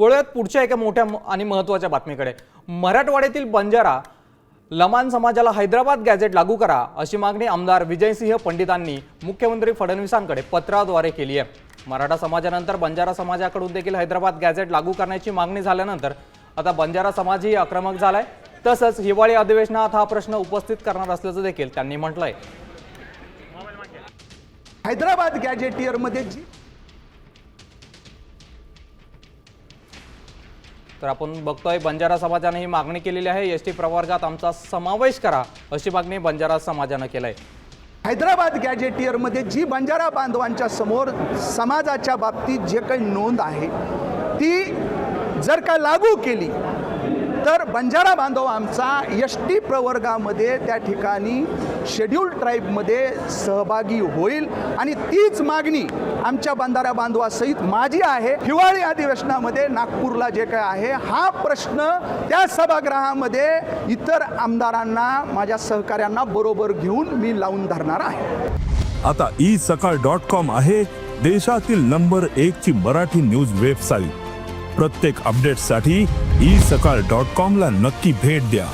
वळूयात पुढच्या एका मोठ्या आणि महत्त्वाच्या बातमीकडे। मराठवाड्यातील बंजारा लमाण समाजाला हैदराबाद गॅझेट लागू करा अशी मागणी आमदार विजयसिंह पंडितांनी मुख्यमंत्री फडणवीसांकडे पत्राद्वारे केली आहे। मराठा समाजानंतर बंजारा समाजाकडून देखील हैदराबाद गॅझेट लागू करण्याची मागणी झाल्यानंतर आता बंजारा समाजही आक्रमक झालाय। तसंच हिवाळी अधिवेशनात हा प्रश्न उपस्थित करणार असल्याचं देखील त्यांनी म्हटलंय। हैदराबाद गॅजेटियर मध्ये तर आपण बघतोय बंजारा समाजाने ही मागणी केलेली आहे। एसटी प्रवर्गात आमचा समावेश करा अशी मागणी बंजारा समाजाने केली। हैदराबाद गॅजेटियर मध्ये जी बंजारा बांधवांच्या समोर समाजाच्या बाबतीत जे काही नोंद आहे ती जर का लागू केली तर बंजारा बांधव आमचा एसटी प्रवर्गामध्ये त्या ठिकाणी शेड्यूल्ड ट्राइबमध्ये सहभागी होईल आणि तीच मागणी आमच्या बंजारा बांधवासहित माझी आहे। हिवाळी अधिवेशनामध्ये नागपूरला जे काय आहे हा प्रश्न त्या सभागृहामध्ये इतर आमदारांना माझ्या सहकाऱ्यांना बरोबर घेऊन मी लावून धरणार आहे। आता isakal.com आहे देशातील नंबर 1 ची मराठी न्यूज वेबसाईट। प्रत्येक अपडेटसाठी isakal.com ला नक्की भेट द्या।